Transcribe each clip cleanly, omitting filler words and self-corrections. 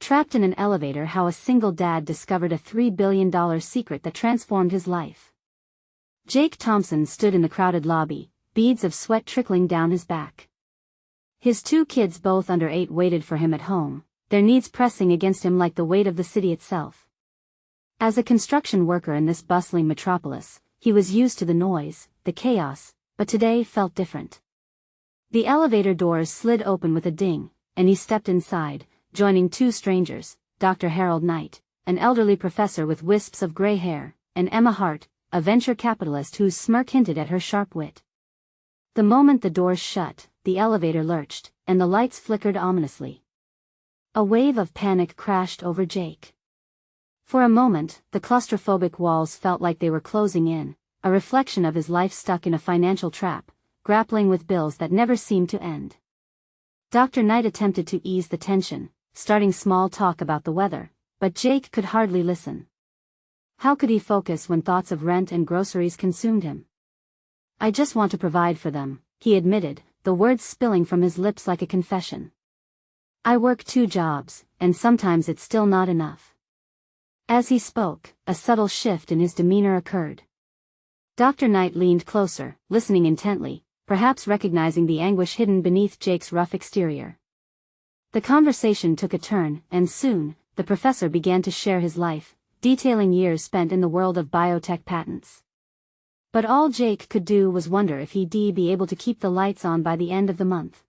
Trapped in an elevator, how a single dad discovered a $3 billion secret that transformed his life. Jake Thompson stood in the crowded lobby, beads of sweat trickling down his back. His 2 kids, both under 8, waited for him at home, their needs pressing against him like the weight of the city itself. As a construction worker in this bustling metropolis, he was used to the noise, the chaos, but today felt different. The elevator doors slid open with a ding, and he stepped inside, joining 2 strangers, Dr. Harold Knight, an elderly professor with wisps of gray hair, and Emma Hart, a venture capitalist whose smirk hinted at her sharp wit. The moment the doors shut, the elevator lurched, and the lights flickered ominously. A wave of panic crashed over Jake. For a moment, the claustrophobic walls felt like they were closing in, a reflection of his life stuck in a financial trap, grappling with bills that never seemed to end. Dr. Knight attempted to ease the tension, starting small talk about the weather, but Jake could hardly listen. How could he focus when thoughts of rent and groceries consumed him? "I just want to provide for them," he admitted, the words spilling from his lips like a confession. "I work 2 jobs, and sometimes it's still not enough." As he spoke, a subtle shift in his demeanor occurred. Dr. Knight leaned closer, listening intently, perhaps recognizing the anguish hidden beneath Jake's rough exterior. The conversation took a turn, and soon, the professor began to share his life, detailing years spent in the world of biotech patents. But all Jake could do was wonder if he'd be able to keep the lights on by the end of the month.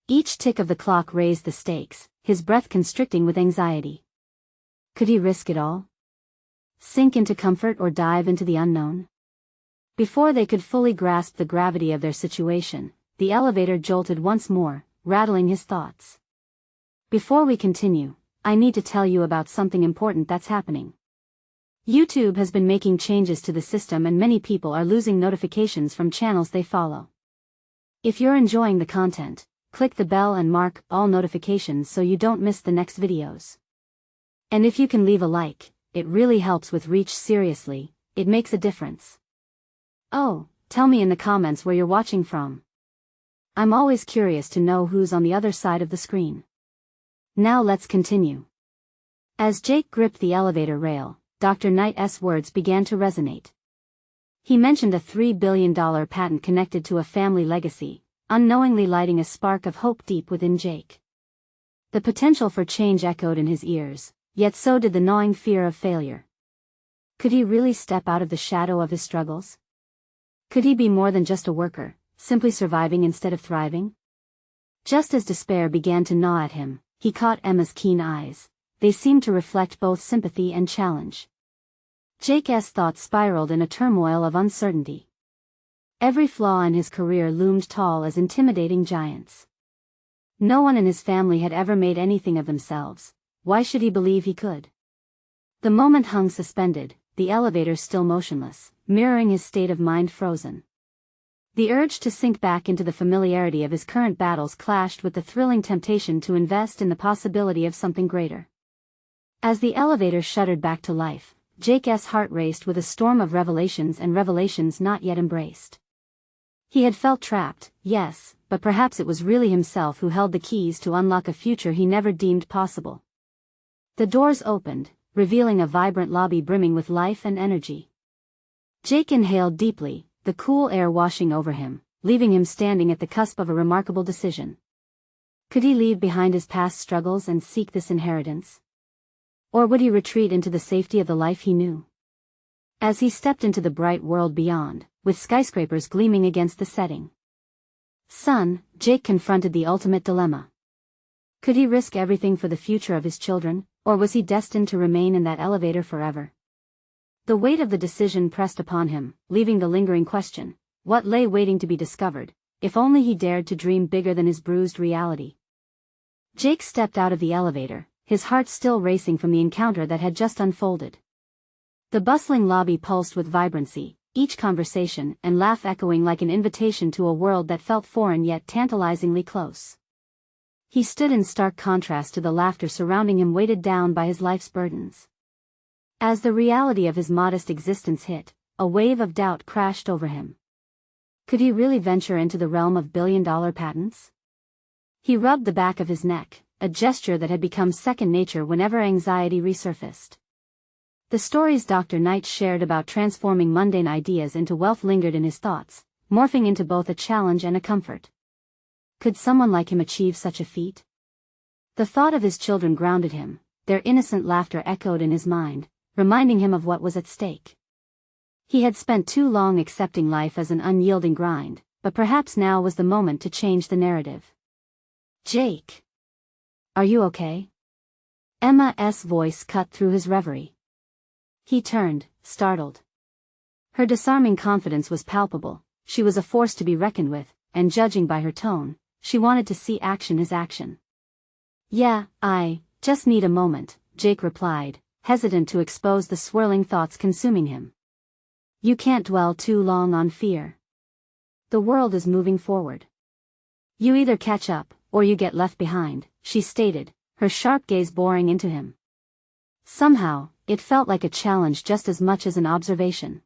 Each tick of the clock raised the stakes, his breath constricting with anxiety. Could he risk it all? Sink into comfort or dive into the unknown? Before they could fully grasp the gravity of their situation, the elevator jolted once more, rattling his thoughts. "Before we continue, I need to tell you about something important that's happening. YouTube has been making changes to the system and many people are losing notifications from channels they follow. If you're enjoying the content, click the bell and mark all notifications so you don't miss the next videos. And if you can leave a like, it really helps with reach. Seriously, it makes a difference. Oh, tell me in the comments where you're watching from. I'm always curious to know who's on the other side of the screen." Now let's continue. As Jake gripped the elevator rail, Dr. Knight's words began to resonate. He mentioned a $3 billion patent connected to a family legacy, unknowingly lighting a spark of hope deep within Jake. The potential for change echoed in his ears, yet so did the gnawing fear of failure. Could he really step out of the shadow of his struggles? Could he be more than just a worker, simply surviving instead of thriving? Just as despair began to gnaw at him, he caught Emma's keen eyes. They seemed to reflect both sympathy and challenge. Jake's thoughts spiraled in a turmoil of uncertainty. Every flaw in his career loomed tall as intimidating giants. No one in his family had ever made anything of themselves. Why should he believe he could? The moment hung suspended, the elevator still motionless, mirroring his state of mind frozen. The urge to sink back into the familiarity of his current battles clashed with the thrilling temptation to invest in the possibility of something greater. As the elevator shuddered back to life, Jake's heart raced with a storm of revelations and revelations not yet embraced. He had felt trapped, yes, but perhaps it was really himself who held the keys to unlock a future he never deemed possible. The doors opened, revealing a vibrant lobby brimming with life and energy. Jake inhaled deeply, the cool air washing over him, leaving him standing at the cusp of a remarkable decision. Could he leave behind his past struggles and seek this inheritance? Or would he retreat into the safety of the life he knew? As he stepped into the bright world beyond, with skyscrapers gleaming against the setting sun, Jake confronted the ultimate dilemma. Could he risk everything for the future of his children, or was he destined to remain in that elevator forever? The weight of the decision pressed upon him, leaving the lingering question, what lay waiting to be discovered, if only he dared to dream bigger than his bruised reality. Jake stepped out of the elevator, his heart still racing from the encounter that had just unfolded. The bustling lobby pulsed with vibrancy, each conversation and laugh echoing like an invitation to a world that felt foreign yet tantalizingly close. He stood in stark contrast to the laughter surrounding him, weighted down by his life's burdens. As the reality of his modest existence hit, a wave of doubt crashed over him. Could he really venture into the realm of billion-dollar patents? He rubbed the back of his neck, a gesture that had become second nature whenever anxiety resurfaced. The stories Dr. Knight shared about transforming mundane ideas into wealth lingered in his thoughts, morphing into both a challenge and a comfort. Could someone like him achieve such a feat? The thought of his children grounded him, their innocent laughter echoed in his mind, reminding him of what was at stake. He had spent too long accepting life as an unyielding grind, but perhaps now was the moment to change the narrative. "Jake. Are you okay?" Emma's voice cut through his reverie. He turned, startled. Her disarming confidence was palpable, she was a force to be reckoned with, and judging by her tone, she wanted to see action as action. "Yeah, I just need a moment," Jake replied, hesitant to expose the swirling thoughts consuming him. "You can't dwell too long on fear. The world is moving forward. You either catch up, or you get left behind," she stated, her sharp gaze boring into him. Somehow, it felt like a challenge just as much as an observation.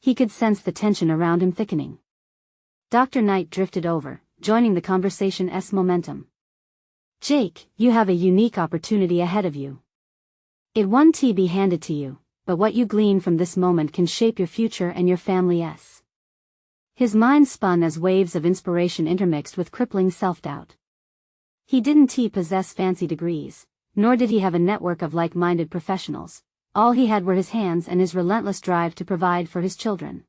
He could sense the tension around him thickening. Dr. Knight drifted over, joining the conversation's momentum. "Jake, you have a unique opportunity ahead of you. It won't be handed to you, but what you glean from this moment can shape your future and your family's." His mind spun as waves of inspiration intermixed with crippling self-doubt. He didn't possess fancy degrees, nor did he have a network of like-minded professionals. All he had were his hands and his relentless drive to provide for his children.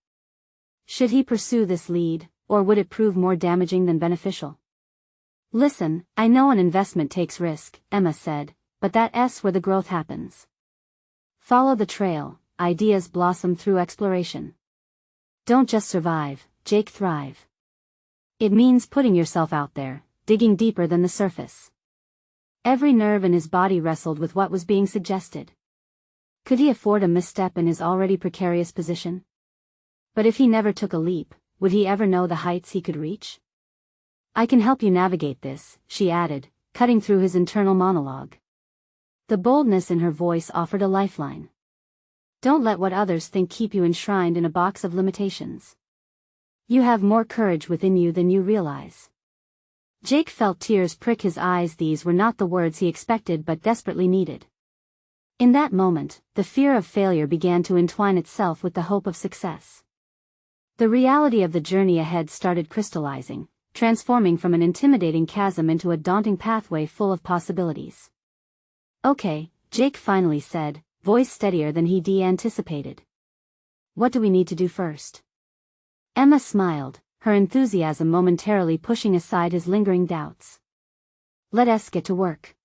Should he pursue this lead, or would it prove more damaging than beneficial? "Listen, I know an investment takes risk," Emma said, "but that's where the growth happens. Follow the trail, ideas blossom through exploration. Don't just survive, Jake, thrive. It means putting yourself out there, digging deeper than the surface." Every nerve in his body wrestled with what was being suggested. Could he afford a misstep in his already precarious position? But if he never took a leap, would he ever know the heights he could reach? "I can help you navigate this," she added, cutting through his internal monologue. The boldness in her voice offered a lifeline. "Don't let what others think keep you enshrined in a box of limitations. You have more courage within you than you realize." Jake felt tears prick his eyes. These were not the words he expected but desperately needed. In that moment, the fear of failure began to entwine itself with the hope of success. The reality of the journey ahead started crystallizing, transforming from an intimidating chasm into a daunting pathway full of possibilities. "Okay," Jake finally said, voice steadier than he'd anticipated. "What do we need to do first?" Emma smiled, her enthusiasm momentarily pushing aside his lingering doubts. "Let's get to work."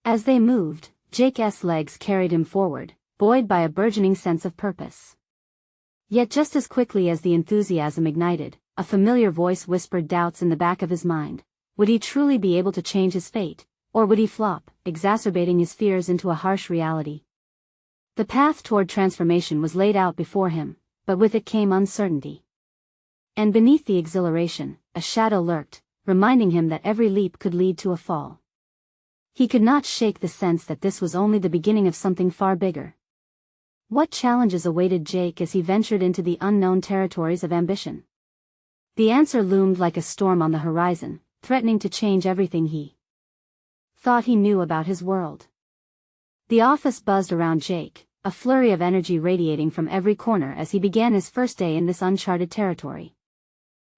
As they moved, Jake's legs carried him forward, buoyed by a burgeoning sense of purpose. Yet just as quickly as the enthusiasm ignited, a familiar voice whispered doubts in the back of his mind. Would he truly be able to change his fate, or would he flop, exacerbating his fears into a harsh reality? The path toward transformation was laid out before him, but with it came uncertainty. And beneath the exhilaration, a shadow lurked, reminding him that every leap could lead to a fall. He could not shake the sense that this was only the beginning of something far bigger. What challenges awaited Jake as he ventured into the unknown territories of ambition? The answer loomed like a storm on the horizon, threatening to change everything he thought he knew about his world. The office buzzed around Jake, a flurry of energy radiating from every corner as he began his first day in this uncharted territory.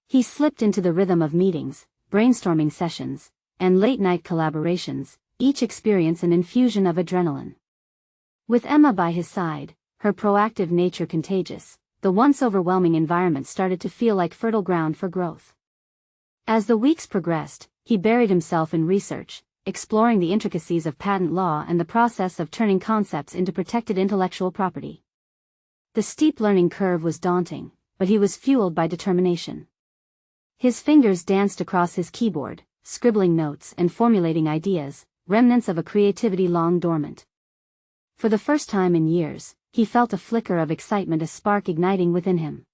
He slipped into the rhythm of meetings, brainstorming sessions, and late-night collaborations, each experience an infusion of adrenaline. With Emma by his side, her proactive nature contagious, the once overwhelming environment started to feel like fertile ground for growth. As the weeks progressed, he buried himself in research, exploring the intricacies of patent law and the process of turning concepts into protected intellectual property. The steep learning curve was daunting, but he was fueled by determination. His fingers danced across his keyboard, scribbling notes and formulating ideas, remnants of a creativity long dormant. For the first time in years, he felt a flicker of excitement, a spark igniting within him.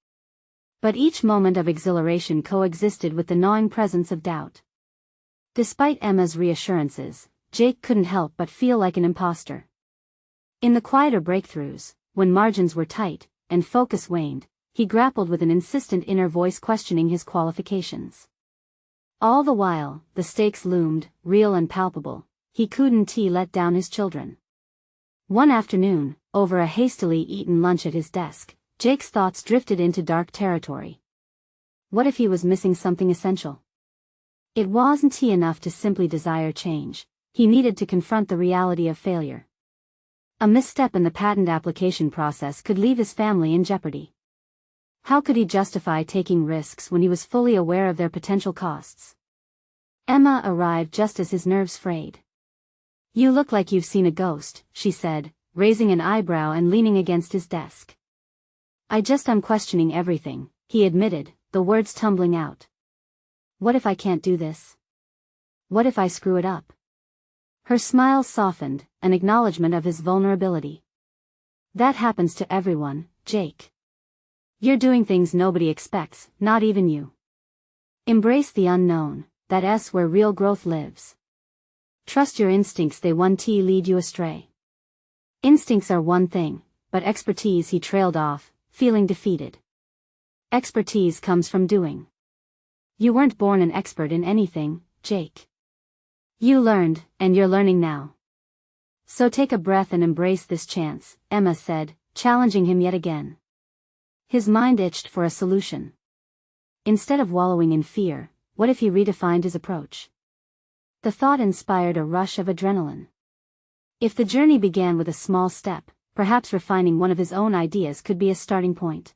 But each moment of exhilaration coexisted with the gnawing presence of doubt. Despite Emma's reassurances, Jake couldn't help but feel like an imposter. In the quieter breakthroughs, when margins were tight, and focus waned, he grappled with an insistent inner voice questioning his qualifications. All the while, the stakes loomed, real and palpable. He couldn't let down his children. One afternoon, over a hastily eaten lunch at his desk, Jake's thoughts drifted into dark territory. What if he was missing something essential? It wasn't enough to simply desire change. He needed to confront the reality of failure. A misstep in the patent application process could leave his family in jeopardy. How could he justify taking risks when he was fully aware of their potential costs? Emma arrived just as his nerves frayed. "You look like you've seen a ghost," she said, raising an eyebrow and leaning against his desk. I'm questioning everything," he admitted, the words tumbling out. "What if I can't do this? What if I screw it up?" Her smile softened, an acknowledgement of his vulnerability. "That happens to everyone, Jake. You're doing things nobody expects, not even you. Embrace the unknown, that's where real growth lives. Trust your instincts, they won't lead you astray." Instincts are one thing, but expertise, he trailed off, feeling defeated. Expertise comes from doing. You weren't born an expert in anything, Jake. You learned, and you're learning now. So take a breath and embrace this chance, Emma said, challenging him yet again. His mind itched for a solution. Instead of wallowing in fear, what if he redefined his approach? The thought inspired a rush of adrenaline. If the journey began with a small step, perhaps refining one of his own ideas could be a starting point.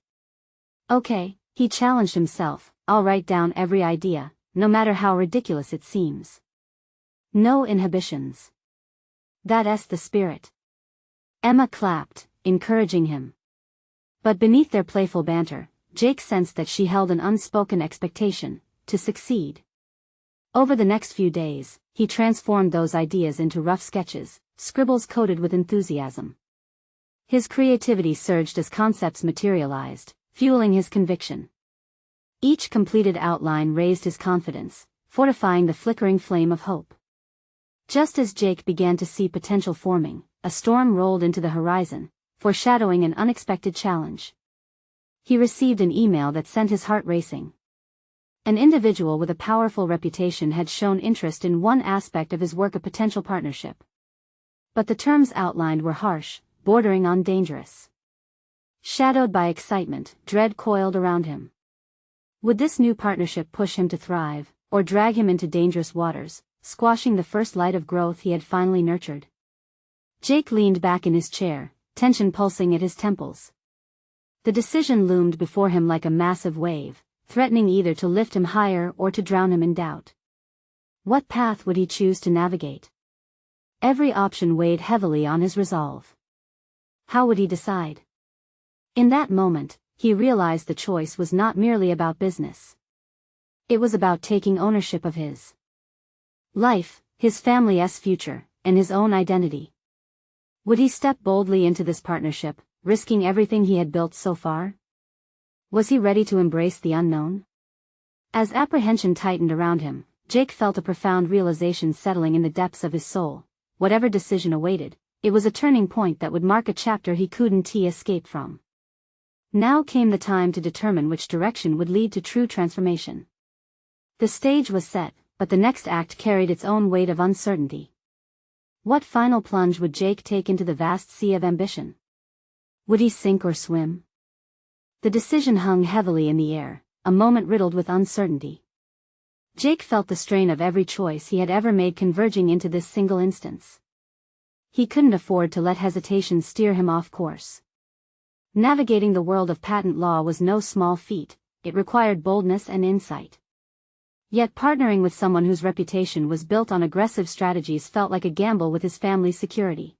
Okay, he challenged himself, I'll write down every idea, no matter how ridiculous it seems. No inhibitions. That's the spirit. Emma clapped, encouraging him. But beneath their playful banter, Jake sensed that she held an unspoken expectation, to succeed. Over the next few days, he transformed those ideas into rough sketches, scribbles coated with enthusiasm. His creativity surged as concepts materialized, fueling his conviction. Each completed outline raised his confidence, fortifying the flickering flame of hope. Just as Jake began to see potential forming, a storm rolled into the horizon, foreshadowing an unexpected challenge. He received an email that sent his heart racing. An individual with a powerful reputation had shown interest in one aspect of his work, a potential partnership. But the terms outlined were harsh, bordering on dangerous. Shadowed by excitement, dread coiled around him. Would this new partnership push him to thrive, or drag him into dangerous waters, squashing the first light of growth he had finally nurtured? Jake leaned back in his chair, tension pulsing at his temples. The decision loomed before him like a massive wave, threatening either to lift him higher or to drown him in doubt. What path would he choose to navigate? Every option weighed heavily on his resolve. How would he decide? In that moment, he realized the choice was not merely about business. It was about taking ownership of his life, his family's future, and his own identity. Would he step boldly into this partnership, risking everything he had built so far? Was he ready to embrace the unknown? As apprehension tightened around him, Jake felt a profound realization settling in the depths of his soul. Whatever decision awaited, it was a turning point that would mark a chapter he couldn't escape from. Now came the time to determine which direction would lead to true transformation. The stage was set, but the next act carried its own weight of uncertainty. What final plunge would Jake take into the vast sea of ambition? Would he sink or swim? The decision hung heavily in the air, a moment riddled with uncertainty. Jake felt the strain of every choice he had ever made converging into this single instance. He couldn't afford to let hesitation steer him off course. Navigating the world of patent law was no small feat, it required boldness and insight. Yet partnering with someone whose reputation was built on aggressive strategies felt like a gamble with his family's security.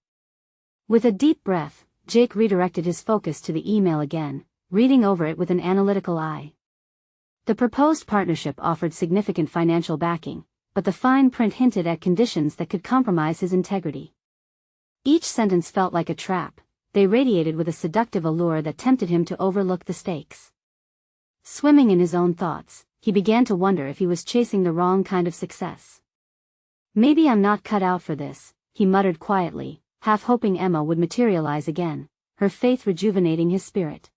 With a deep breath, Jake redirected his focus to the email again, reading over it with an analytical eye. The proposed partnership offered significant financial backing, but the fine print hinted at conditions that could compromise his integrity. Each sentence felt like a trap. They radiated with a seductive allure that tempted him to overlook the stakes. Swimming in his own thoughts, he began to wonder if he was chasing the wrong kind of success. Maybe I'm not cut out for this, he muttered quietly, half hoping Emma would materialize again, her faith rejuvenating his spirit.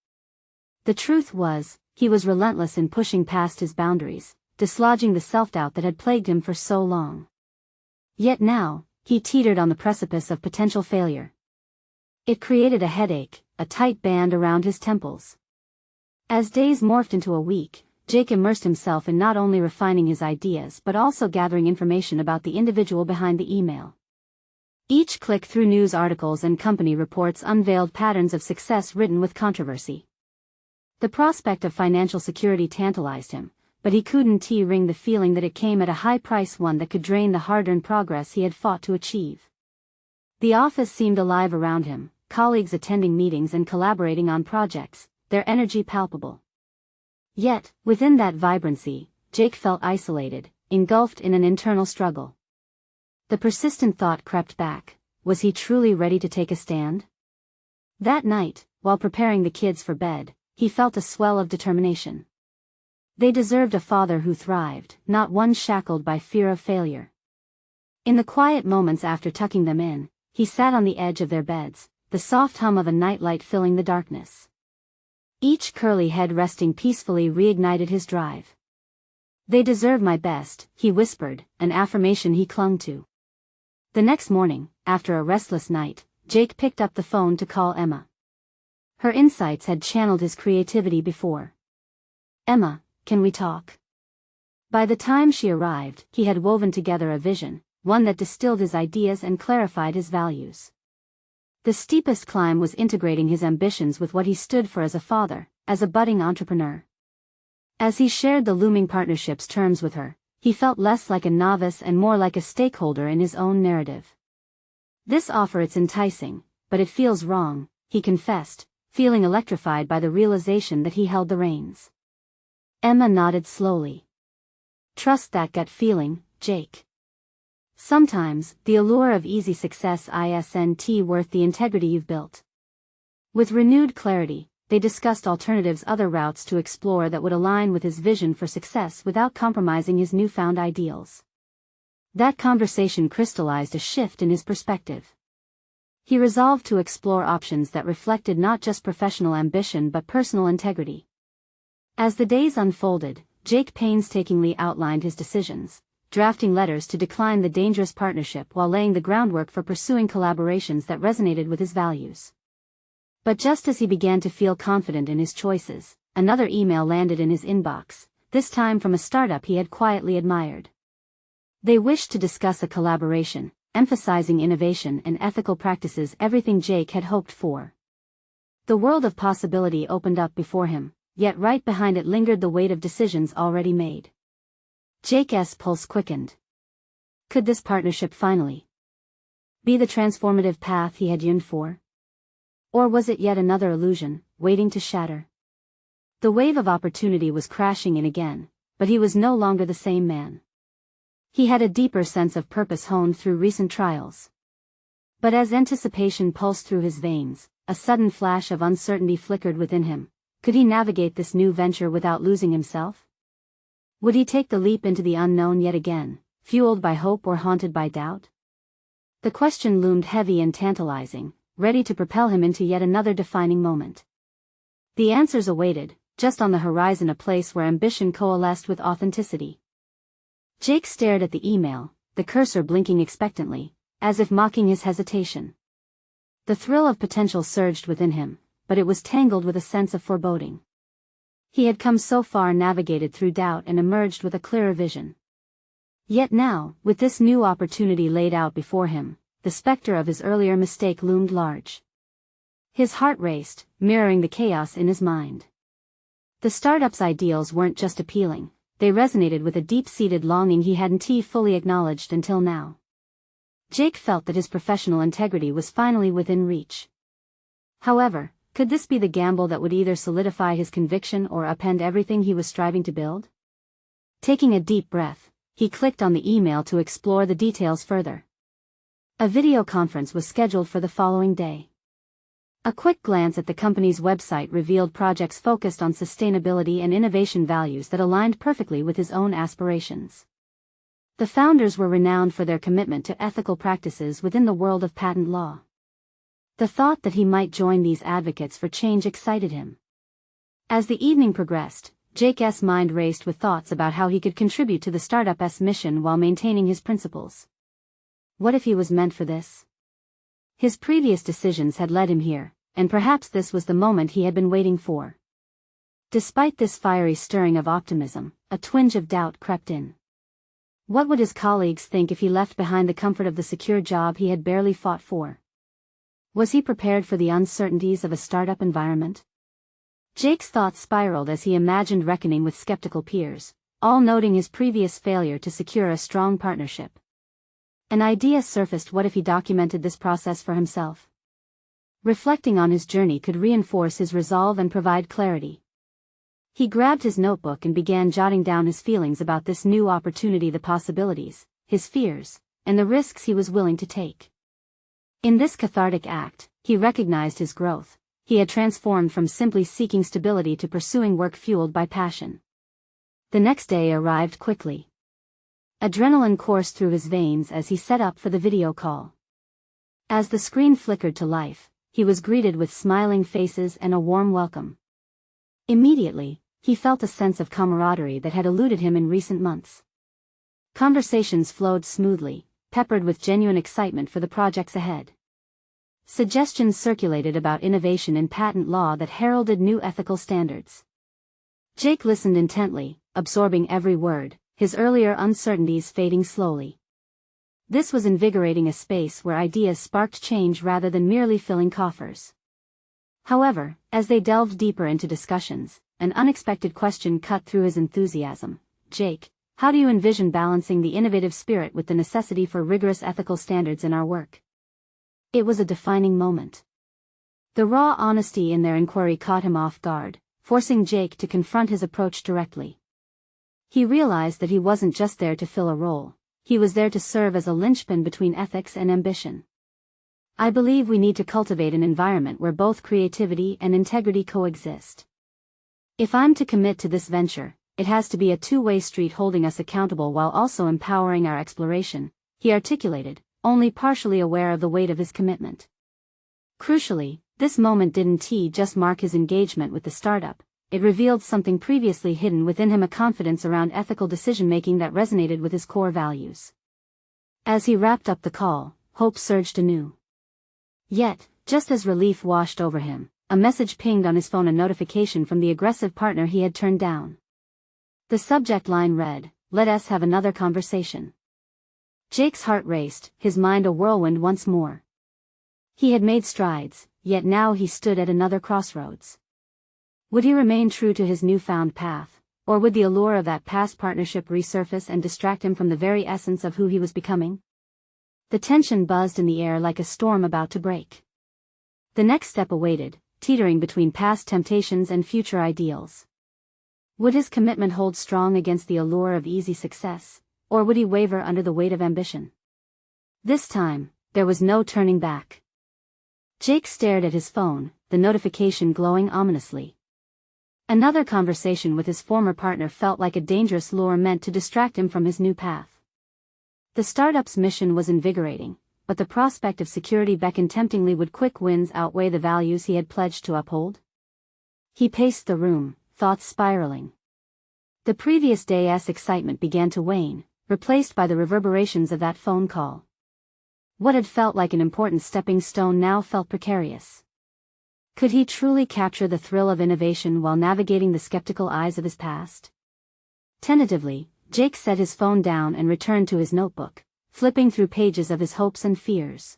The truth was, he was relentless in pushing past his boundaries, dislodging the self-doubt that had plagued him for so long. Yet now, he teetered on the precipice of potential failure. It created a headache, a tight band around his temples. As days morphed into a week, Jake immersed himself in not only refining his ideas but also gathering information about the individual behind the email. Each click through news articles and company reports unveiled patterns of success written with controversy. The prospect of financial security tantalized him, but he couldn't wring the feeling that it came at a high price, one that could drain the hard-earned progress he had fought to achieve. The office seemed alive around him, colleagues attending meetings and collaborating on projects, their energy palpable. Yet, within that vibrancy, Jake felt isolated, engulfed in an internal struggle. The persistent thought crept back, was he truly ready to take a stand? That night, while preparing the kids for bed, he felt a swell of determination. They deserved a father who thrived, not one shackled by fear of failure. In the quiet moments after tucking them in, he sat on the edge of their beds, the soft hum of a nightlight filling the darkness. Each curly head resting peacefully reignited his drive. "They deserve my best," he whispered, an affirmation he clung to. The next morning, after a restless night, Jake picked up the phone to call Emma. Her insights had channeled his creativity before. "Emma, can we talk?" By the time she arrived, he had woven together a vision, one that distilled his ideas and clarified his values. The steepest climb was integrating his ambitions with what he stood for as a father, as a budding entrepreneur. As he shared the looming partnership's terms with her, he felt less like a novice and more like a stakeholder in his own narrative. "This offer, it's enticing, but it feels wrong," he confessed, feeling electrified by the realization that he held the reins. Emma nodded slowly. "Trust that gut feeling, Jake. Sometimes, the allure of easy success isn't worth the integrity you've built." With renewed clarity, they discussed alternatives, other routes to explore that would align with his vision for success without compromising his newfound ideals. That conversation crystallized a shift in his perspective. He resolved to explore options that reflected not just professional ambition but personal integrity. As the days unfolded, Jake painstakingly outlined his decisions, drafting letters to decline the dangerous partnership while laying the groundwork for pursuing collaborations that resonated with his values. But just as he began to feel confident in his choices, another email landed in his inbox, this time from a startup he had quietly admired. They wished to discuss a collaboration, emphasizing innovation and ethical practices, everything Jake had hoped for. The world of possibility opened up before him, yet right behind it lingered the weight of decisions already made. Jake's pulse quickened. Could this partnership finally be the transformative path he had yearned for? Or was it yet another illusion, waiting to shatter? The wave of opportunity was crashing in again, but he was no longer the same man. He had a deeper sense of purpose honed through recent trials. But as anticipation pulsed through his veins, a sudden flash of uncertainty flickered within him. Could he navigate this new venture without losing himself? Would he take the leap into the unknown yet again, fueled by hope or haunted by doubt? The question loomed heavy and tantalizing, ready to propel him into yet another defining moment. The answers awaited, just on the horizon, a place where ambition coalesced with authenticity. Jake stared at the email, the cursor blinking expectantly, as if mocking his hesitation. The thrill of potential surged within him, but it was tangled with a sense of foreboding. He had come so far, navigated through doubt, and emerged with a clearer vision. Yet now, with this new opportunity laid out before him, the specter of his earlier mistake loomed large. His heart raced, mirroring the chaos in his mind. The startup's ideals weren't just appealing, they resonated with a deep-seated longing he hadn't fully acknowledged until now. Jake felt that his professional integrity was finally within reach. However, could this be the gamble that would either solidify his conviction or upend everything he was striving to build? Taking a deep breath, he clicked on the email to explore the details further. A video conference was scheduled for the following day. A quick glance at the company's website revealed projects focused on sustainability and innovation, values that aligned perfectly with his own aspirations. The founders were renowned for their commitment to ethical practices within the world of patent law. The thought that he might join these advocates for change excited him. As the evening progressed, Jake's mind raced with thoughts about how he could contribute to the startup's mission while maintaining his principles. What if he was meant for this? His previous decisions had led him here, and perhaps this was the moment he had been waiting for. Despite this fiery stirring of optimism, a twinge of doubt crept in. What would his colleagues think if he left behind the comfort of the secure job he had barely fought for? Was he prepared for the uncertainties of a startup environment? Jake's thoughts spiraled as he imagined reckoning with skeptical peers, all noting his previous failure to secure a strong partnership. An idea surfaced: what if he documented this process for himself? Reflecting on his journey could reinforce his resolve and provide clarity. He grabbed his notebook and began jotting down his feelings about this new opportunity, the possibilities, his fears, and the risks he was willing to take. In this cathartic act, he recognized his growth. He had transformed from simply seeking stability to pursuing work fueled by passion. The next day arrived quickly. Adrenaline coursed through his veins as he set up for the video call. As the screen flickered to life, he was greeted with smiling faces and a warm welcome. Immediately, he felt a sense of camaraderie that had eluded him in recent months. Conversations flowed smoothly, peppered with genuine excitement for the projects ahead. Suggestions circulated about innovation in patent law that heralded new ethical standards. Jake listened intently, absorbing every word, his earlier uncertainties fading slowly. This was invigorating, a space where ideas sparked change rather than merely filling coffers. However, as they delved deeper into discussions, an unexpected question cut through his enthusiasm. Jake, how do you envision balancing the innovative spirit with the necessity for rigorous ethical standards in our work? It was a defining moment. The raw honesty in their inquiry caught him off guard, forcing Jake to confront his approach directly. He realized that he wasn't just there to fill a role, he was there to serve as a linchpin between ethics and ambition. I believe we need to cultivate an environment where both creativity and integrity coexist. If I'm to commit to this venture, it has to be a two-way street, holding us accountable while also empowering our exploration, he articulated, only partially aware of the weight of his commitment. Crucially, this moment didn't just mark his engagement with the startup, it revealed something previously hidden within him, a confidence around ethical decision-making that resonated with his core values. As he wrapped up the call, hope surged anew. Yet, just as relief washed over him, a message pinged on his phone, a notification from the aggressive partner he had turned down. The subject line read, "Let us have another conversation." Jake's heart raced, his mind a whirlwind once more. He had made strides, yet now he stood at another crossroads. Would he remain true to his newfound path, or would the allure of that past partnership resurface and distract him from the very essence of who he was becoming? The tension buzzed in the air like a storm about to break. The next step awaited, teetering between past temptations and future ideals. Would his commitment hold strong against the allure of easy success, or would he waver under the weight of ambition? This time, there was no turning back. Jake stared at his phone, the notification glowing ominously. Another conversation with his former partner felt like a dangerous lure meant to distract him from his new path. The startup's mission was invigorating, but the prospect of security beckoned temptingly. Would quick wins outweigh the values he had pledged to uphold? He paced the room, thoughts spiraling. The previous day's excitement began to wane, replaced by the reverberations of that phone call. What had felt like an important stepping stone now felt precarious. Could he truly capture the thrill of innovation while navigating the skeptical eyes of his past? Tentatively, Jake set his phone down and returned to his notebook, flipping through pages of his hopes and fears.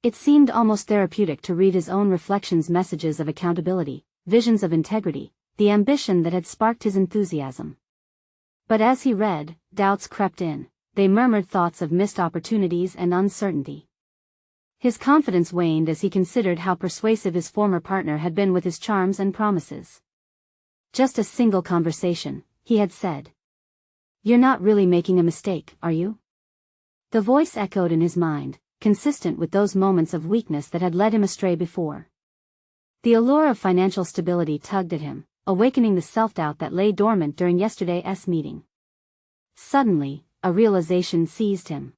It seemed almost therapeutic to read his own reflections, messages of accountability, visions of integrity, the ambition that had sparked his enthusiasm. But as he read, doubts crept in. They murmured thoughts of missed opportunities and uncertainty. His confidence waned as he considered how persuasive his former partner had been with his charms and promises. Just a single conversation, he had said. "You're not really making a mistake, are you?" The voice echoed in his mind, consistent with those moments of weakness that had led him astray before. The allure of financial stability tugged at him, awakening the self-doubt that lay dormant during yesterday's meeting. Suddenly, a realization seized him.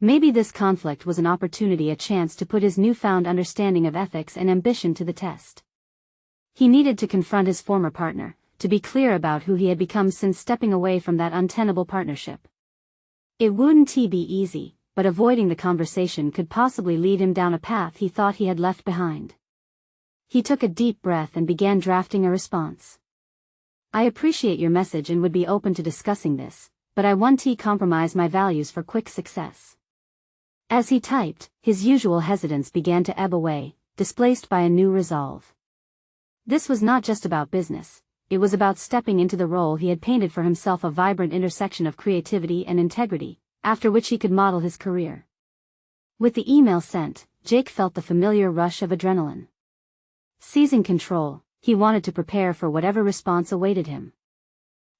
Maybe this conflict was an opportunity, a chance to put his newfound understanding of ethics and ambition to the test. He needed to confront his former partner, to be clear about who he had become since stepping away from that untenable partnership. It wouldn't be easy, but avoiding the conversation could possibly lead him down a path he thought he had left behind. He took a deep breath and began drafting a response. I appreciate your message and would be open to discussing this, but I want to compromise my values for quick success. As he typed, his usual hesitance began to ebb away, displaced by a new resolve. This was not just about business, it was about stepping into the role he had painted for himself, a vibrant intersection of creativity and integrity, after which he could model his career. With the email sent, Jake felt the familiar rush of adrenaline. Seizing control, he wanted to prepare for whatever response awaited him.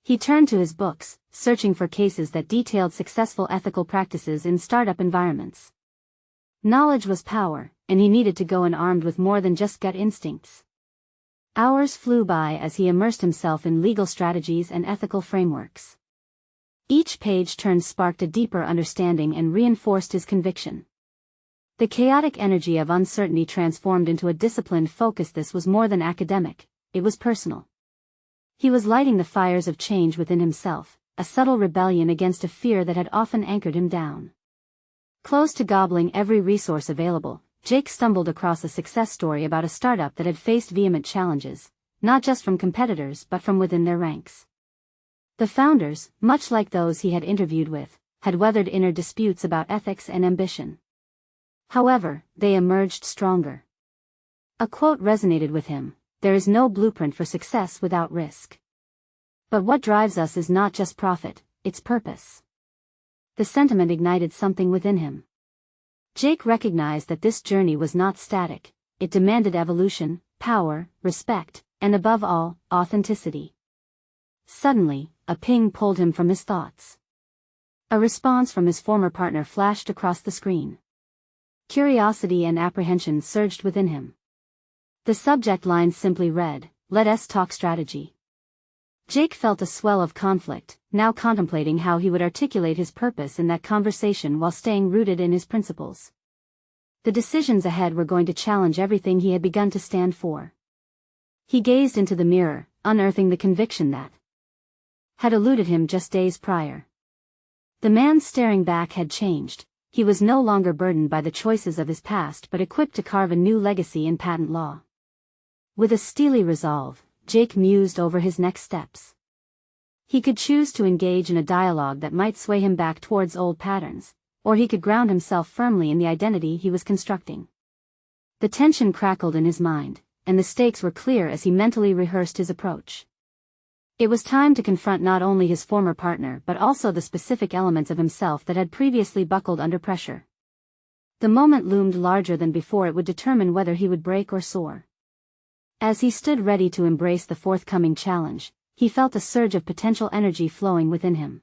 He turned to his books, searching for cases that detailed successful ethical practices in startup environments. Knowledge was power, and he needed to go in armed with more than just gut instincts. Hours flew by as he immersed himself in legal strategies and ethical frameworks. Each page turned sparked a deeper understanding and reinforced his conviction. The chaotic energy of uncertainty transformed into a disciplined focus. This was more than academic, it was personal. He was lighting the fires of change within himself, a subtle rebellion against a fear that had often anchored him down. Close to gobbling every resource available, Jake stumbled across a success story about a startup that had faced vehement challenges, not just from competitors but from within their ranks. The founders, much like those he had interviewed with, had weathered inner disputes about ethics and ambition. However, they emerged stronger. A quote resonated with him: "There is no blueprint for success without risk. But what drives us is not just profit, it's purpose." The sentiment ignited something within him. Jake recognized that this journey was not static, it demanded evolution, power, respect, and above all, authenticity. Suddenly, a ping pulled him from his thoughts. A response from his former partner flashed across the screen. Curiosity and apprehension surged within him. The subject line simply read, "Let us talk strategy." Jake felt a swell of conflict, now contemplating how he would articulate his purpose in that conversation while staying rooted in his principles. The decisions ahead were going to challenge everything he had begun to stand for. He gazed into the mirror, unearthing the conviction that had eluded him just days prior. The man staring back had changed. He was no longer burdened by the choices of his past but equipped to carve a new legacy in patent law. With a steely resolve, Jake mused over his next steps. He could choose to engage in a dialogue that might sway him back towards old patterns, or he could ground himself firmly in the identity he was constructing. The tension crackled in his mind, and the stakes were clear as he mentally rehearsed his approach. It was time to confront not only his former partner but also the specific elements of himself that had previously buckled under pressure. The moment loomed larger than before. It would determine whether he would break or soar. As he stood ready to embrace the forthcoming challenge, he felt a surge of potential energy flowing within him.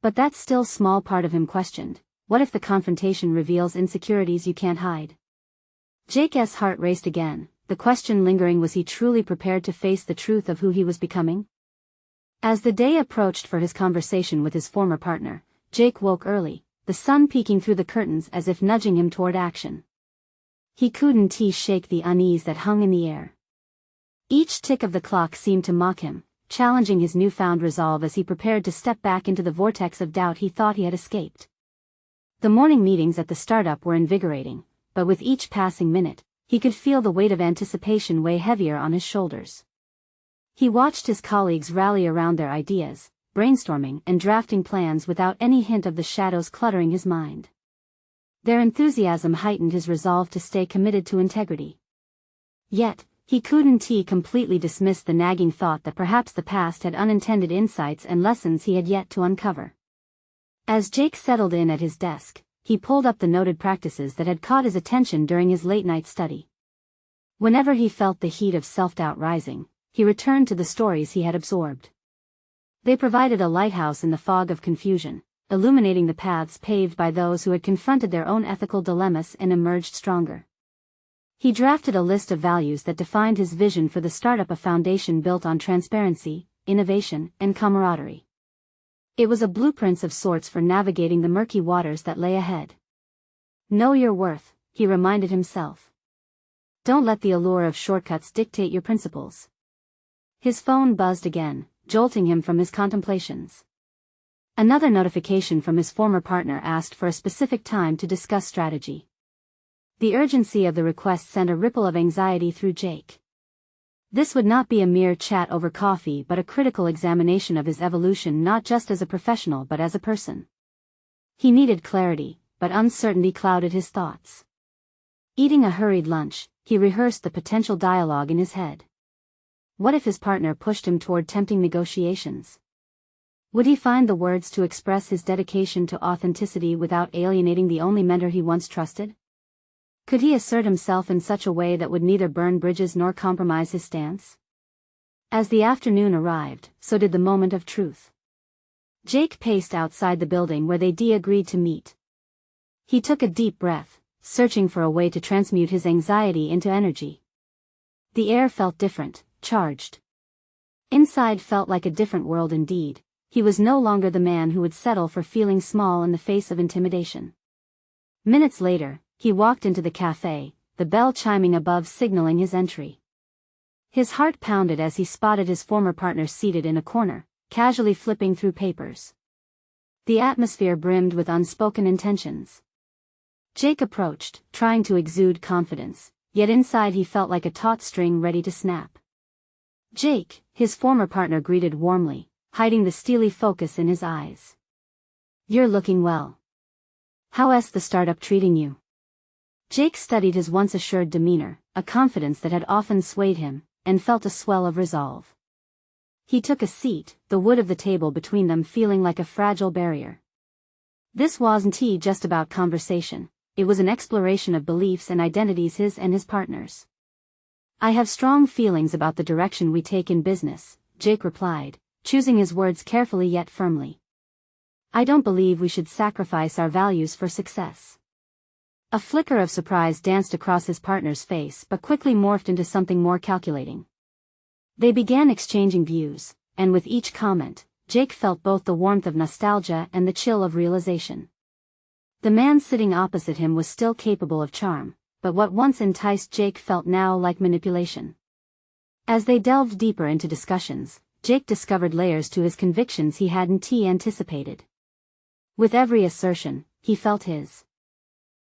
But that still small part of him questioned, what if the confrontation reveals insecurities you can't hide? Jake's heart raced again, the question lingering: was he truly prepared to face the truth of who he was becoming? As the day approached for his conversation with his former partner, Jake woke early, the sun peeking through the curtains as if nudging him toward action. He couldn't shake the unease that hung in the air. Each tick of the clock seemed to mock him, challenging his newfound resolve as he prepared to step back into the vortex of doubt he thought he had escaped. The morning meetings at the startup were invigorating, but with each passing minute, he could feel the weight of anticipation weigh heavier on his shoulders. He watched his colleagues rally around their ideas, brainstorming and drafting plans without any hint of the shadows cluttering his mind. Their enthusiasm heightened his resolve to stay committed to integrity. Yet, he couldn't completely dismiss the nagging thought that perhaps the past had unintended insights and lessons he had yet to uncover. As Jake settled in at his desk, he pulled up the noted practices that had caught his attention during his late-night study. Whenever he felt the heat of self-doubt rising, he returned to the stories he had absorbed. They provided a lighthouse in the fog of confusion, illuminating the paths paved by those who had confronted their own ethical dilemmas and emerged stronger. He drafted a list of values that defined his vision for the startup, a foundation built on transparency, innovation, and camaraderie. It was a blueprint of sorts for navigating the murky waters that lay ahead. Know your worth, he reminded himself. Don't let the allure of shortcuts dictate your principles. His phone buzzed again, jolting him from his contemplations. Another notification from his former partner asked for a specific time to discuss strategy. The urgency of the request sent a ripple of anxiety through Jake. This would not be a mere chat over coffee but a critical examination of his evolution, not just as a professional but as a person. He needed clarity, but uncertainty clouded his thoughts. Eating a hurried lunch, he rehearsed the potential dialogue in his head. What if his partner pushed him toward tempting negotiations? Would he find the words to express his dedication to authenticity without alienating the only mentor he once trusted? Could he assert himself in such a way that would neither burn bridges nor compromise his stance? As the afternoon arrived, so did the moment of truth. Jake paced outside the building where they agreed to meet. He took a deep breath, searching for a way to transmute his anxiety into energy. The air felt different, charged. Inside felt like a different world indeed. He was no longer the man who would settle for feeling small in the face of intimidation. Minutes later, he walked into the cafe, the bell chiming above signaling his entry. His heart pounded as he spotted his former partner seated in a corner, casually flipping through papers. The atmosphere brimmed with unspoken intentions. Jake approached, trying to exude confidence, yet inside he felt like a taut string ready to snap. Jake, his former partner greeted warmly, hiding the steely focus in his eyes. "You're looking well. How's the startup treating you?" Jake studied his once assured demeanor, a confidence that had often swayed him, and felt a swell of resolve. He took a seat, the wood of the table between them feeling like a fragile barrier. This wasn't just about conversation, it was an exploration of beliefs and identities his and his partner's. "I have strong feelings about the direction we take in business," Jake replied, choosing his words carefully yet firmly. "I don't believe we should sacrifice our values for success." A flicker of surprise danced across his partner's face but quickly morphed into something more calculating. They began exchanging views, and with each comment, Jake felt both the warmth of nostalgia and the chill of realization. The man sitting opposite him was still capable of charm, but what once enticed Jake felt now like manipulation. As they delved deeper into discussions, Jake discovered layers to his convictions he hadn't anticipated. With every assertion, he felt his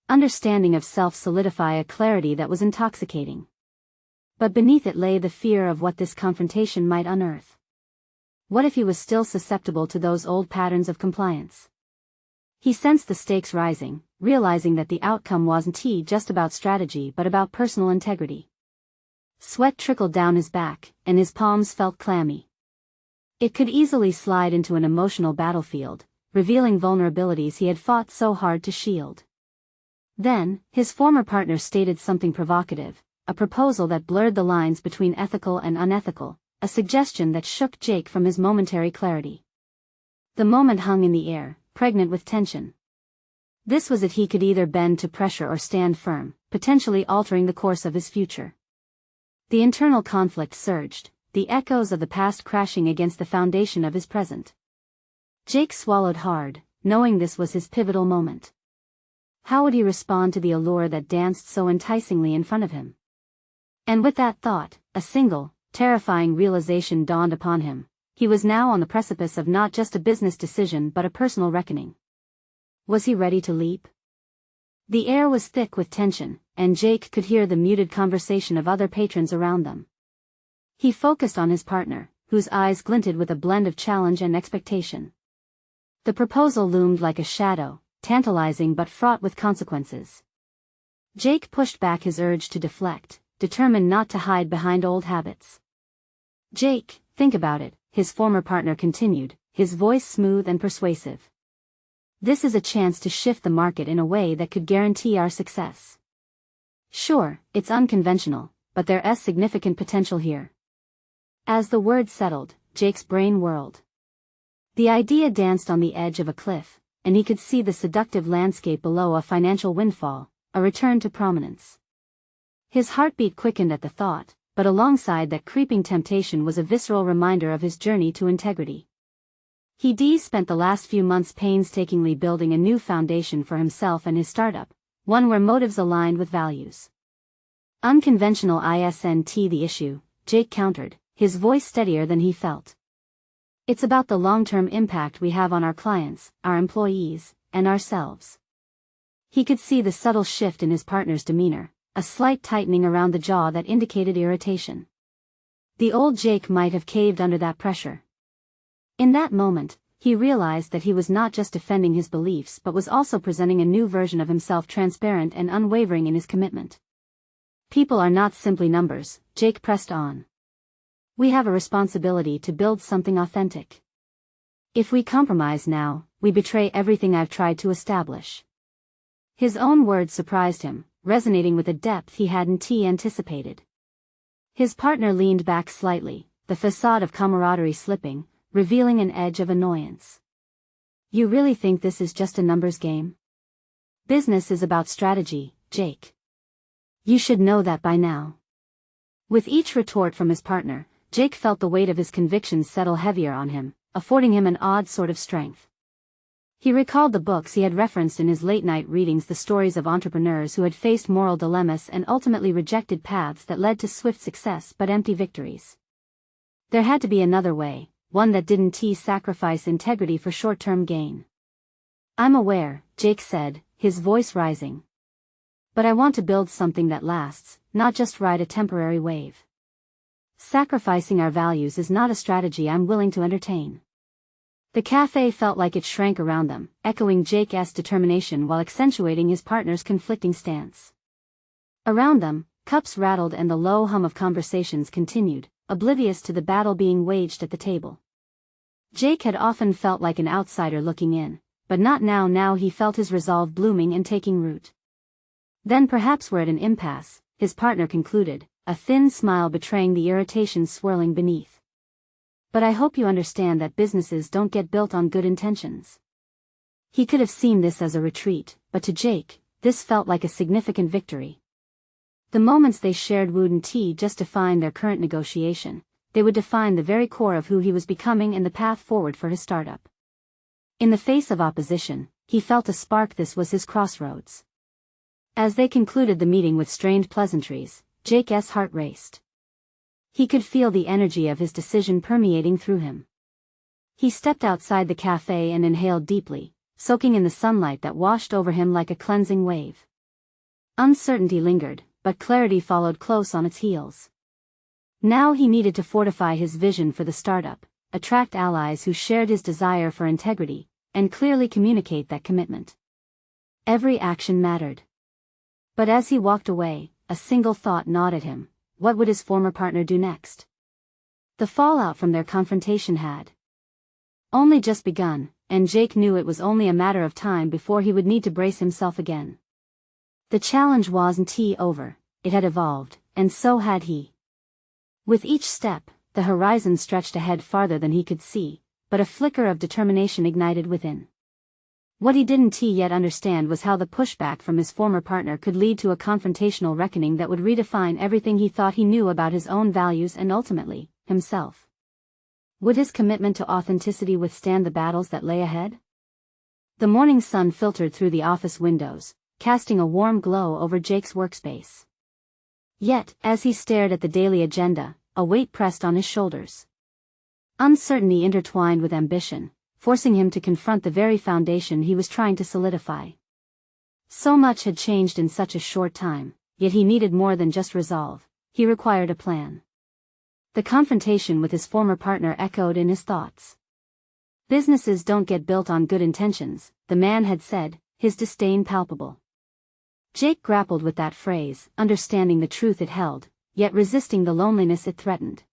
understanding of self solidify, a clarity that was intoxicating. But beneath it lay the fear of what this confrontation might unearth. What if he was still susceptible to those old patterns of compliance? He sensed the stakes rising, realizing that the outcome wasn't just about strategy but about personal integrity. Sweat trickled down his back, and his palms felt clammy. It could easily slide into an emotional battlefield, revealing vulnerabilities he had fought so hard to shield. Then, his former partner stated something provocative, a proposal that blurred the lines between ethical and unethical, a suggestion that shook Jake from his momentary clarity. The moment hung in the air, pregnant with tension. This was it: he could either bend to pressure or stand firm, potentially altering the course of his future. The internal conflict surged, the echoes of the past crashing against the foundation of his present. Jake swallowed hard, knowing this was his pivotal moment. How would he respond to the allure that danced so enticingly in front of him? And with that thought, a single, terrifying realization dawned upon him. He was now on the precipice of not just a business decision but a personal reckoning. Was he ready to leap? The air was thick with tension, and Jake could hear the muted conversation of other patrons around them. He focused on his partner, whose eyes glinted with a blend of challenge and expectation. The proposal loomed like a shadow, tantalizing but fraught with consequences. Jake pushed back his urge to deflect, determined not to hide behind old habits. "Jake, think about it," his former partner continued, his voice smooth and persuasive. "This is a chance to shift the market in a way that could guarantee our success. Sure, it's unconventional, but there's significant potential here." As the words settled, Jake's brain whirled. The idea danced on the edge of a cliff, and he could see the seductive landscape below: a financial windfall, a return to prominence. His heartbeat quickened at the thought, but alongside that creeping temptation was a visceral reminder of his journey to integrity. He'd spent the last few months painstakingly building a new foundation for himself and his startup, one where motives aligned with values. "Unconventional isn't the issue," Jake countered, his voice steadier than he felt. It's about the long-term impact we have on our clients, our employees, and ourselves. He could see the subtle shift in his partner's demeanor, a slight tightening around the jaw that indicated irritation. The old Jake might have caved under that pressure. In that moment, he realized that he was not just defending his beliefs but was also presenting a new version of himself, transparent and unwavering in his commitment. People are not simply numbers, Jake pressed on. We have a responsibility to build something authentic. If we compromise now, we betray everything I've tried to establish. His own words surprised him, resonating with a depth he hadn't anticipated. His partner leaned back slightly, the facade of camaraderie slipping, revealing an edge of annoyance. You really think this is just a numbers game? Business is about strategy, Jake. You should know that by now. With each retort from his partner, Jake felt the weight of his convictions settle heavier on him, affording him an odd sort of strength. He recalled the books he had referenced in his late-night readings, the stories of entrepreneurs who had faced moral dilemmas and ultimately rejected paths that led to swift success but empty victories. There had to be another way, one that didn't sacrifice integrity for short-term gain. I'm aware, Jake said, his voice rising. But I want to build something that lasts, not just ride a temporary wave. Sacrificing our values is not a strategy I'm willing to entertain. The cafe felt like it shrank around them, echoing Jake's determination while accentuating his partner's conflicting stance. Around them, cups rattled and the low hum of conversations continued, oblivious to the battle being waged at the table. Jake had often felt like an outsider looking in, but not now. Now he felt his resolve blooming and taking root. Then perhaps we're at an impasse, his partner concluded, a thin smile betraying the irritation swirling beneath. But I hope you understand that businesses don't get built on good intentions. He could have seen this as a retreat, but to Jake, this felt like a significant victory. The moments they shared wouldn't just define their current negotiation, they would define the very core of who he was becoming and the path forward for his startup. In the face of opposition, he felt a spark. This was his crossroads. As they concluded the meeting with strained pleasantries, Jake's heart raced. He could feel the energy of his decision permeating through him. He stepped outside the cafe and inhaled deeply, soaking in the sunlight that washed over him like a cleansing wave. Uncertainty lingered, but clarity followed close on its heels. Now he needed to fortify his vision for the startup, attract allies who shared his desire for integrity, and clearly communicate that commitment. Every action mattered. But as he walked away, a single thought gnawed at him: what would his former partner do next? The fallout from their confrontation had only just begun, and Jake knew it was only a matter of time before he would need to brace himself again. The challenge wasn't over, it had evolved, and so had he. With each step, the horizon stretched ahead farther than he could see, but a flicker of determination ignited within. What he didn't yet understand was how the pushback from his former partner could lead to a confrontational reckoning that would redefine everything he thought he knew about his own values and ultimately, himself. Would his commitment to authenticity withstand the battles that lay ahead? The morning sun filtered through the office windows, casting a warm glow over Jake's workspace. Yet, as he stared at the daily agenda, a weight pressed on his shoulders. Uncertainty intertwined with ambition, forcing him to confront the very foundation he was trying to solidify. So much had changed in such a short time, yet he needed more than just resolve, he required a plan. The confrontation with his former partner echoed in his thoughts. Businesses don't get built on good intentions, the man had said, his disdain palpable. Jake grappled with that phrase, understanding the truth it held, yet resisting the loneliness it threatened.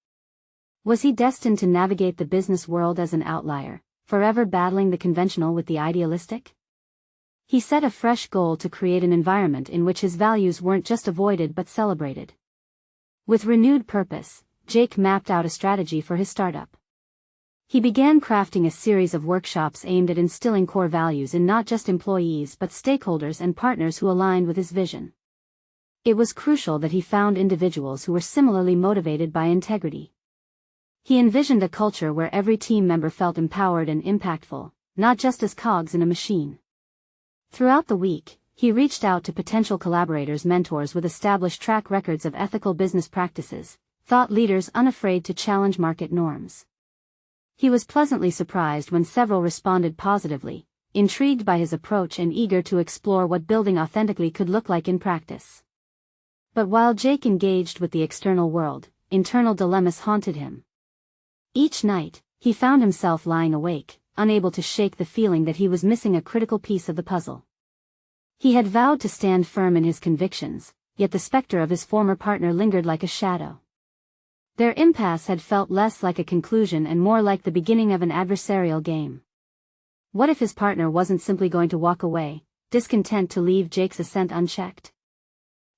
Was he destined to navigate the business world as an outlier, forever battling the conventional with the idealistic? He set a fresh goal to create an environment in which his values weren't just avoided but celebrated. With renewed purpose, Jake mapped out a strategy for his startup. He began crafting a series of workshops aimed at instilling core values in not just employees but stakeholders and partners who aligned with his vision. It was crucial that he found individuals who were similarly motivated by integrity. He envisioned a culture where every team member felt empowered and impactful, not just as cogs in a machine. Throughout the week, he reached out to potential collaborators, mentors with established track records of ethical business practices, thought leaders unafraid to challenge market norms. He was pleasantly surprised when several responded positively, intrigued by his approach and eager to explore what building authentically could look like in practice. But while Jake engaged with the external world, internal dilemmas haunted him. Each night, he found himself lying awake, unable to shake the feeling that he was missing a critical piece of the puzzle. He had vowed to stand firm in his convictions, yet the specter of his former partner lingered like a shadow. Their impasse had felt less like a conclusion and more like the beginning of an adversarial game. What if his partner wasn't simply going to walk away, discontent to leave Jake's ascent unchecked?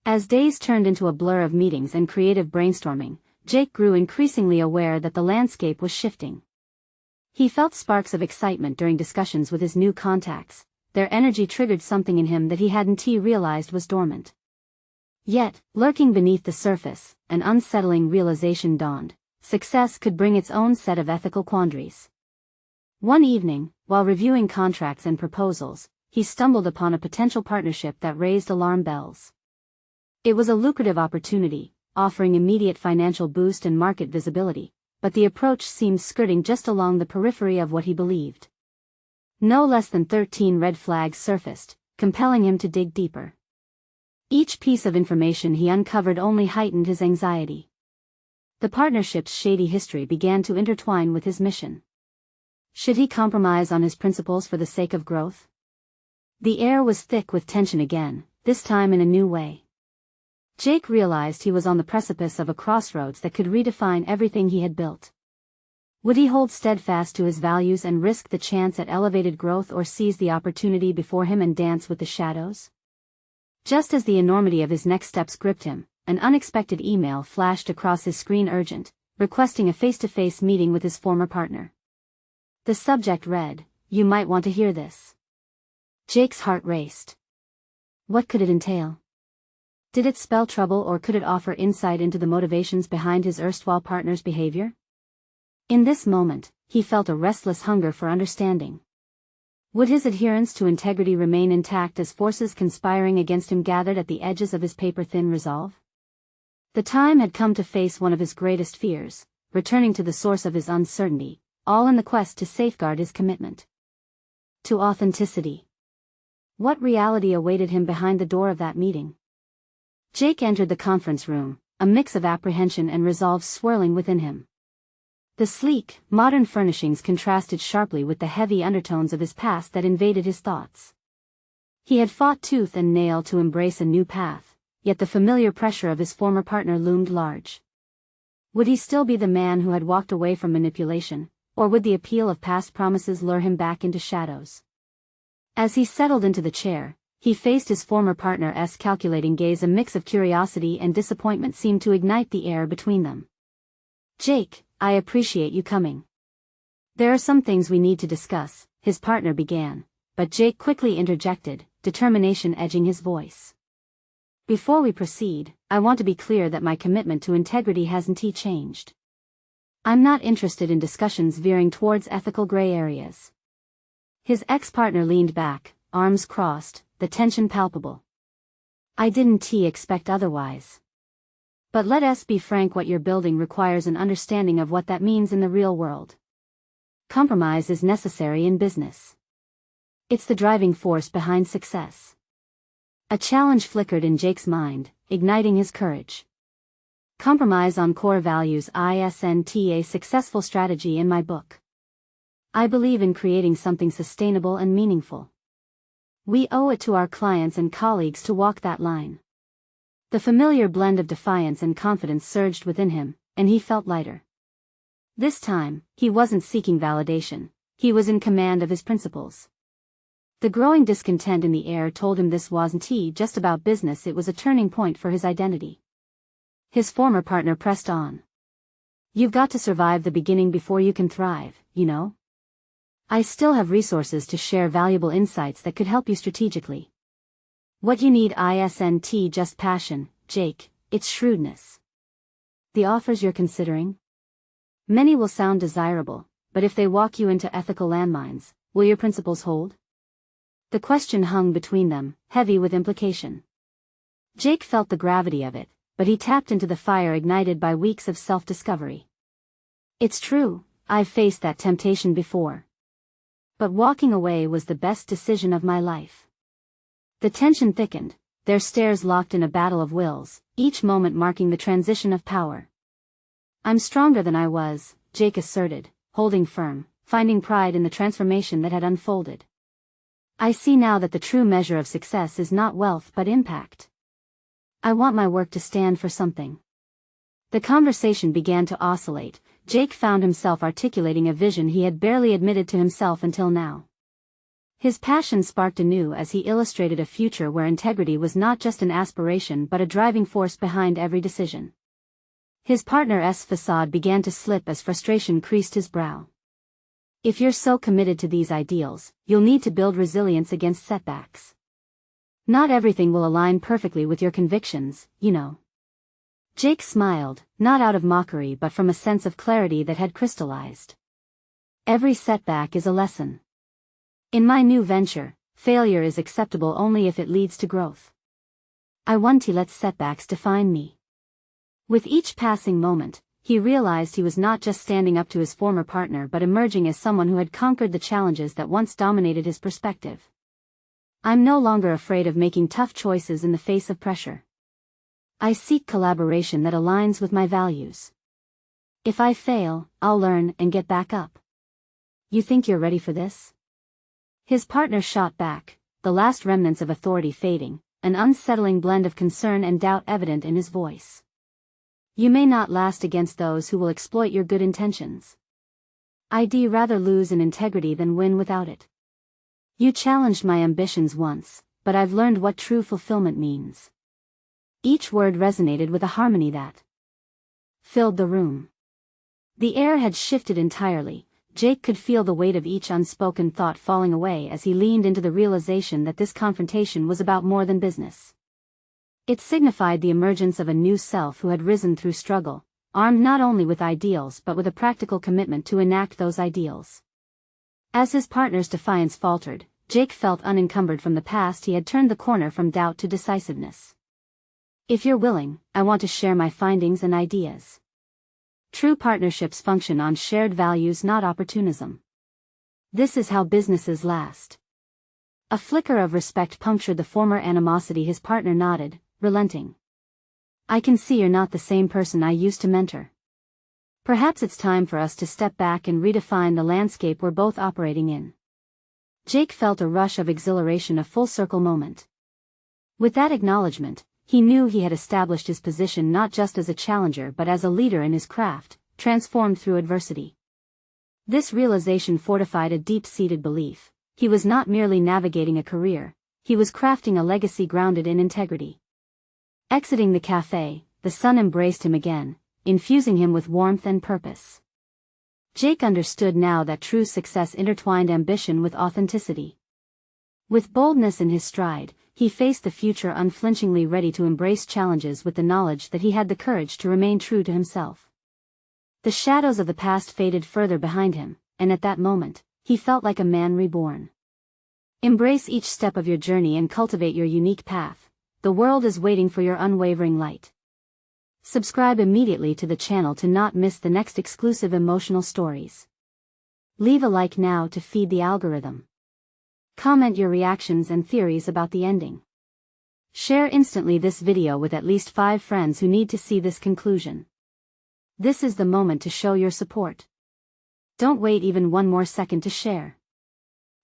As days turned into a blur of meetings and creative brainstorming, Jake grew increasingly aware that the landscape was shifting. He felt sparks of excitement during discussions with his new contacts. Their energy triggered something in him that he hadn't realized was dormant. Yet, lurking beneath the surface, an unsettling realization dawned: success could bring its own set of ethical quandaries. One evening, while reviewing contracts and proposals, he stumbled upon a potential partnership that raised alarm bells. It was a lucrative opportunity, offering immediate financial boost and market visibility, but the approach seemed skirting just along the periphery of what he believed. No less than 13 red flags surfaced, compelling him to dig deeper. Each piece of information he uncovered only heightened his anxiety. The partnership's shady history began to intertwine with his mission. Should he compromise on his principles for the sake of growth? The air was thick with tension again, this time in a new way. Jake realized he was on the precipice of a crossroads that could redefine everything he had built. Would he hold steadfast to his values and risk the chance at elevated growth, or seize the opportunity before him and dance with the shadows? Just as the enormity of his next steps gripped him, an unexpected email flashed across his screen, urgent, requesting a face-to-face meeting with his former partner. The subject read, "You might want to hear this." Jake's heart raced. What could it entail? Did it spell trouble, or could it offer insight into the motivations behind his erstwhile partner's behavior? In this moment, he felt a restless hunger for understanding. Would his adherence to integrity remain intact as forces conspiring against him gathered at the edges of his paper-thin resolve? The time had come to face one of his greatest fears, returning to the source of his uncertainty, all in the quest to safeguard his commitment to authenticity. What reality awaited him behind the door of that meeting? Jake entered the conference room, a mix of apprehension and resolve swirling within him. The sleek, modern furnishings contrasted sharply with the heavy undertones of his past that invaded his thoughts. He had fought tooth and nail to embrace a new path, yet the familiar pressure of his former partner loomed large. Would he still be the man who had walked away from manipulation, or would the appeal of past promises lure him back into shadows? As he settled into the chair, he faced his former partner's calculating gaze. A mix of curiosity and disappointment seemed to ignite the air between them. "Jake, I appreciate you coming. There are some things we need to discuss," his partner began, but Jake quickly interjected, determination edging his voice. "Before we proceed, I want to be clear that my commitment to integrity hasn't changed. I'm not interested in discussions veering towards ethical gray areas." His ex-partner leaned back, arms crossed, the tension palpable. "I didn't expect otherwise. But let us be frank, what you're building requires an understanding of what that means in the real world. Compromise is necessary in business. It's the driving force behind success." A challenge flickered in Jake's mind, igniting his courage. "Compromise on core values isn't a successful strategy in my book. I believe in creating something sustainable and meaningful. We owe it to our clients and colleagues to walk that line." The familiar blend of defiance and confidence surged within him, and he felt lighter. This time, he wasn't seeking validation, he was in command of his principles. The growing discontent in the air told him this wasn't just about business, it was a turning point for his identity. His former partner pressed on. "You've got to survive the beginning before you can thrive, you know? I still have resources to share, valuable insights that could help you strategically. What you need isn't just passion, Jake, it's shrewdness. The offers you're considering? Many will sound desirable, but if they walk you into ethical landmines, will your principles hold?" The question hung between them, heavy with implication. Jake felt the gravity of it, but he tapped into the fire ignited by weeks of self-discovery. It's true, I've faced that temptation before. But walking away was the best decision of my life. The tension thickened, their stares locked in a battle of wills, each moment marking the transition of power. I'm stronger than I was, Jake asserted, holding firm, finding pride in the transformation that had unfolded. I see now that the true measure of success is not wealth but impact. I want my work to stand for something. The conversation began to oscillate. Jake found himself articulating a vision he had barely admitted to himself until now. His passion sparked anew as he illustrated a future where integrity was not just an aspiration but a driving force behind every decision. His partner's facade began to slip as frustration creased his brow. If you're so committed to these ideals, you'll need to build resilience against setbacks. Not everything will align perfectly with your convictions, you know. Jake smiled, not out of mockery but from a sense of clarity that had crystallized. Every setback is a lesson. In my new venture, failure is acceptable only if it leads to growth. I won't let setbacks define me. With each passing moment, he realized he was not just standing up to his former partner but emerging as someone who had conquered the challenges that once dominated his perspective. I'm no longer afraid of making tough choices in the face of pressure. I seek collaboration that aligns with my values. If I fail, I'll learn and get back up. You think you're ready for this? His partner shot back, the last remnants of authority fading, an unsettling blend of concern and doubt evident in his voice. You may not last against those who will exploit your good intentions. I'd rather lose in integrity than win without it. You challenged my ambitions once, but I've learned what true fulfillment means. Each word resonated with a harmony that filled the room. The air had shifted entirely. Jake could feel the weight of each unspoken thought falling away as he leaned into the realization that this confrontation was about more than business. It signified the emergence of a new self who had risen through struggle, armed not only with ideals but with a practical commitment to enact those ideals. As his partner's defiance faltered, Jake felt unencumbered from the past. He had turned the corner from doubt to decisiveness. If you're willing, I want to share my findings and ideas. True partnerships function on shared values, not opportunism. This is how businesses last. A flicker of respect punctured the former animosity. His partner nodded, relenting. I can see you're not the same person I used to mentor. Perhaps it's time for us to step back and redefine the landscape we're both operating in. Jake felt a rush of exhilaration, a full circle moment. With that acknowledgement, he knew he had established his position not just as a challenger but as a leader in his craft, transformed through adversity. This realization fortified a deep-seated belief. He was not merely navigating a career, he was crafting a legacy grounded in integrity. Exiting the cafe, the sun embraced him again, infusing him with warmth and purpose. Jake understood now that true success intertwined ambition with authenticity. With boldness in his stride, he faced the future unflinchingly, ready to embrace challenges with the knowledge that he had the courage to remain true to himself. The shadows of the past faded further behind him, and at that moment, he felt like a man reborn. Embrace each step of your journey and cultivate your unique path. The world is waiting for your unwavering light. Subscribe immediately to the channel to not miss the next exclusive emotional stories. Leave a like now to feed the algorithm. Comment your reactions and theories about the ending. Share instantly this video with at least 5 friends who need to see this conclusion. This is the moment to show your support. Don't wait even one more second to share.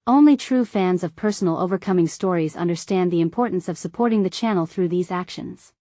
Only true fans of personal overcoming stories understand the importance of supporting the channel through these actions.